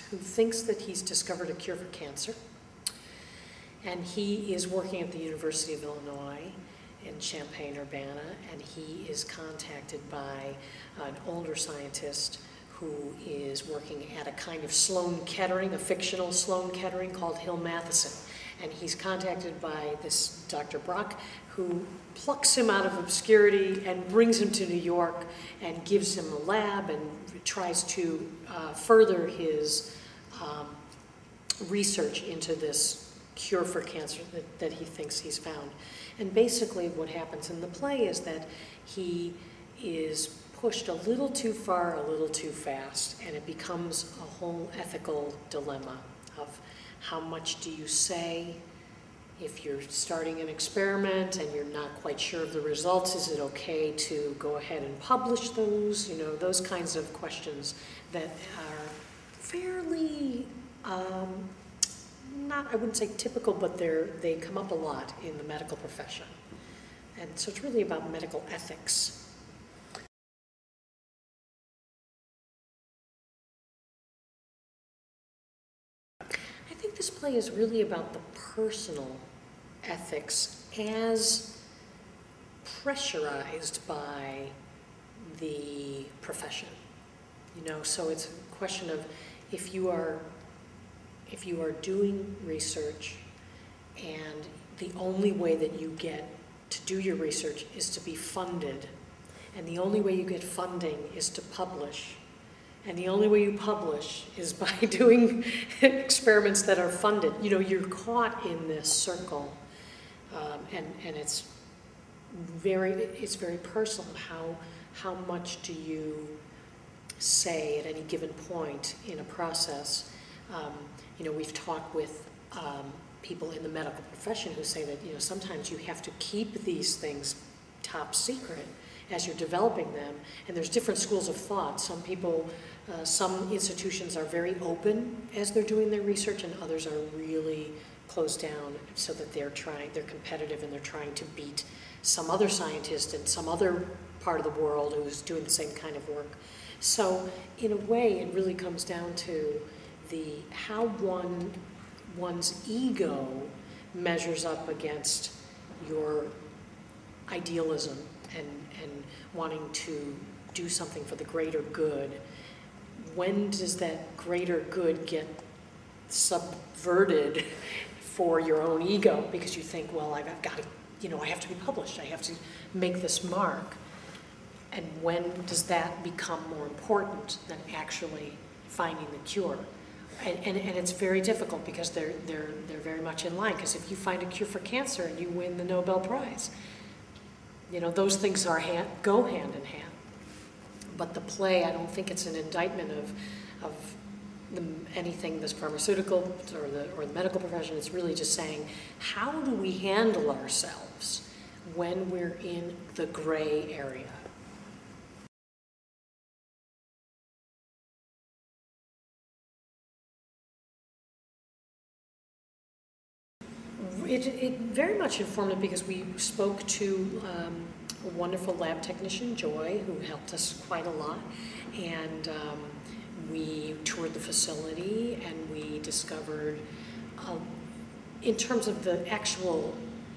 who thinks that he's discovered a cure for cancer. And he is working at the University of Illinois in Champaign-Urbana, and he is contacted by an older scientist who is working at a kind of Sloan Kettering, a fictional Sloan Kettering called Hill Matheson. And he's contacted by this Dr. Brock, who plucks him out of obscurity and brings him to New York and gives him a lab and tries to further his research into this cure for cancer that he thinks he's found. And basically what happens in the play is that he is pushed a little too far, a little too fast, and it becomes a whole ethical dilemma of how much do you say if you're starting an experiment and you're not quite sure of the results. Is it okay to go ahead and publish those? You know, those kinds of questions that are fairly not, I wouldn't say typical, but they come up a lot in the medical profession. And so it's really about medical ethics. I think this play is really about the personal ethics as pressurized by the profession. You know, so it's a question of if you are doing research and the only way that you get to do your research is to be funded, and the only way you get funding is to publish, and the only way you publish is by doing experiments that are funded. You know, you're caught in this circle, and it's very personal. How much do you say at any given point in a process? You know, we've talked with people in the medical profession who say that, you know, sometimes you have to keep these things top secret as you're developing them, and there's different schools of thought. Some people, some institutions are very open as they're doing their research, and others are really closed down so that they're competitive and they're trying to beat some other scientist in some other part of the world who's doing the same kind of work. So in a way, it really comes down to how one's ego measures up against your idealism and wanting to do something for the greater good. When does that greater good get subverted for your own ego because you think, well, I've got to, you know, I have to be published, I have to make this mark. And when does that become more important than actually finding the cure? And it's very difficult because they're very much in line, because if you find a cure for cancer and you win the Nobel Prize, you know, those things go hand in hand. But the play, I don't think it's an indictment of anything this pharmaceutical or the medical profession. It's really just saying, how do we handle ourselves when we're in the gray area? It very much informed it because we spoke to a wonderful lab technician, Joy, who helped us quite a lot, and we toured the facility and we discovered, in terms of the actual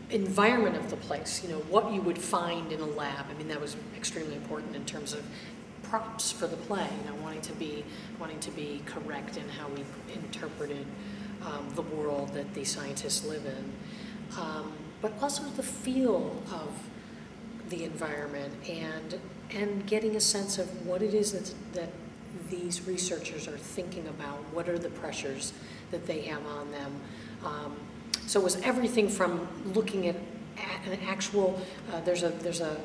environment of the place, you know, what you would find in a lab. I mean, that was extremely important in terms of props for the play, you know, wanting to be correct in how we interpreted the world that the scientists live in, but also the feel of the environment and getting a sense of what it is that these researchers are thinking about. What are the pressures that they have on them? So it was everything from looking at an actual. There's a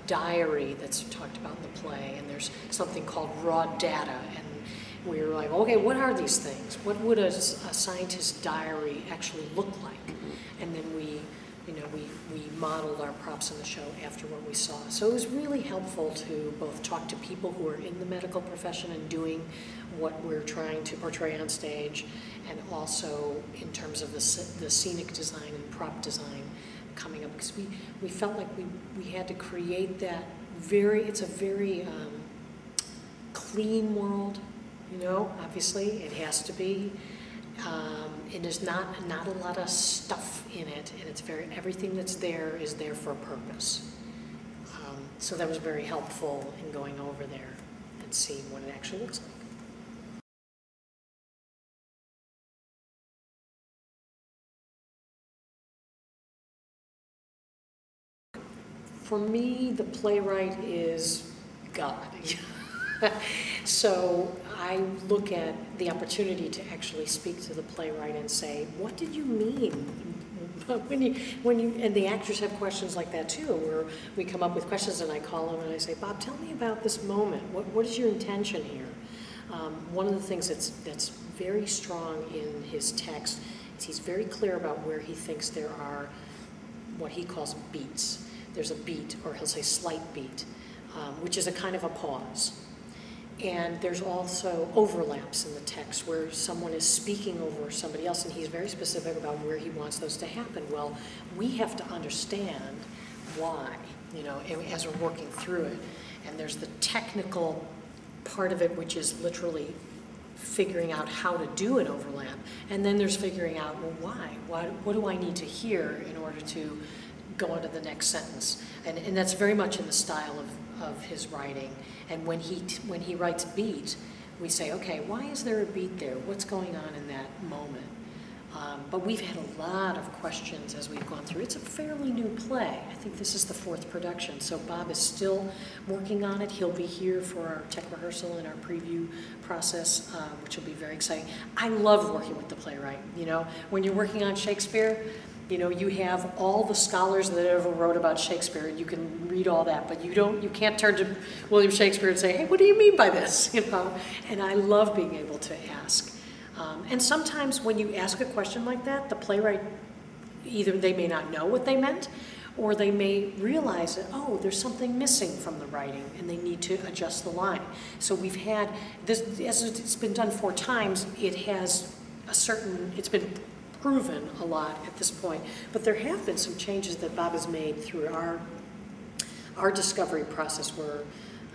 diary that's talked about in the play, and there's something called raw data, and we were like, okay, what are these things? What would a scientist's diary actually look like? And then we modeled our props in the show after what we saw. So it was really helpful to both talk to people who are in the medical profession and doing what we're trying to portray on stage, and also in terms of the scenic design and prop design coming up, because we felt like we had to create that it's a very clean world. you know, obviously, it has to be. And there's not a lot of stuff in it, and it's everything that's there is there for a purpose. So that was very helpful in going over there and seeing what it actually looks like. For me, the playwright is God. So I look at the opportunity to actually speak to the playwright and say, what did you mean? And the actors have questions like that too, where we come up with questions and I call them and I say, Bob, tell me about this moment. What is your intention here? One of the things that's very strong in his text is he's very clear about where he thinks there are what he calls beats. There's a beat, or he'll say slight beat, which is a kind of a pause. And there's also overlaps in the text where someone is speaking over somebody else, and he's very specific about where he wants those to happen. Well, we have to understand why, you know, as we're working through it. And there's the technical part of it, which is literally figuring out how to do an overlap. And then there's figuring out, well, why? What do I need to hear in order to go on to the next sentence? And that's very much in the style of his writing. And when he writes beat, we say, okay, why is there a beat there? What's going on in that moment? But we've had a lot of questions as we've gone through. It's a fairly new play. I think this is the 4th production, so Bob is still working on it. He'll be here for our tech rehearsal and our preview process, which will be very exciting. I love working with the playwright. You know, when you're working on Shakespeare, you know, you have all the scholars that ever wrote about Shakespeare, and you can read all that, but you can't turn to William Shakespeare and say, hey, what do you mean by this? You know, and I love being able to ask. And sometimes when you ask a question like that, the playwright, either they may not know what they meant, or they may realize that, oh, there's something missing from the writing, and they need to adjust the line. So we've had this, as it's been done 4 times, it's been proven a lot at this point, but there have been some changes that Bob has made through our discovery process where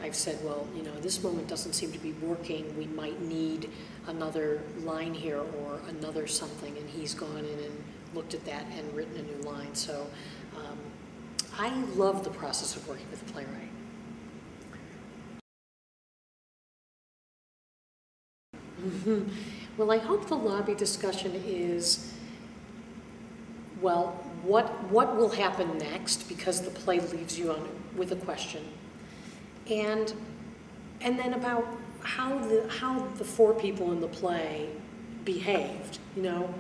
I've said, well, you know, this moment doesn't seem to be working, we might need another line here or another something, and he's gone in and looked at that and written a new line. So I love the process of working with the playwright. Well, I hope the lobby discussion is, well, what will happen next, because the play leaves you with a question, and then about how the 4 people in the play behaved. You know,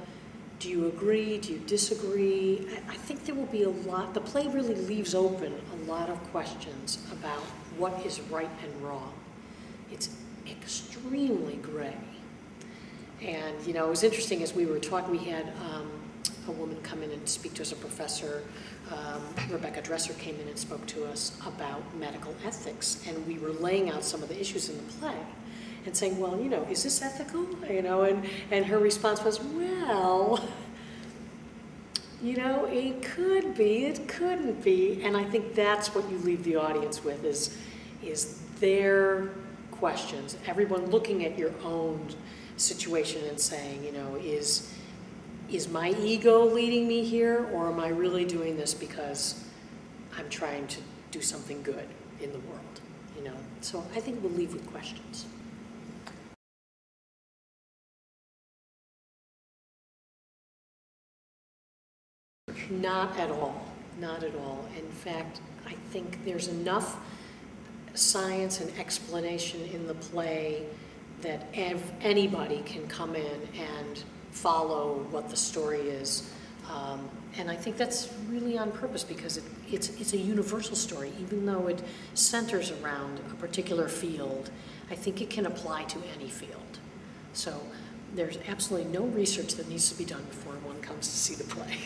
do you agree? Do you disagree? I think there will be a lot. The play really leaves open a lot of questions about what is right and wrong. It's extremely gray. And, you know, it was interesting as we were talking, we had a woman come in and speak to us, a professor, Rebecca Dresser came in and spoke to us about medical ethics, and we were laying out some of the issues in the play and saying, well, you know, is this ethical? You know, and her response was, well, you know, it could be, it couldn't be. And I think that's what you leave the audience with is their questions, everyone looking at your own situation and saying, you know, is my ego leading me here, or am I really doing this because I'm trying to do something good in the world, you know? So I think we'll leave with questions. Not at all, not at all. In fact, I think there's enough science and explanation in the play that anybody can come in and follow what the story is. And I think that's really on purpose, because it's a universal story. Even though it centers around a particular field, I think it can apply to any field. So there's absolutely no research that needs to be done before one comes to see the play.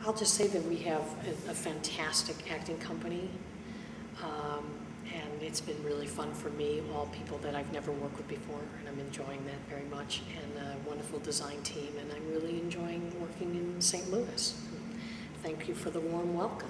I'll just say that we have a fantastic acting company, and it's been really fun for me, all people that I've never worked with before, and I'm enjoying that very much, and a wonderful design team, and I'm really enjoying working in St. Louis. Thank you for the warm welcome.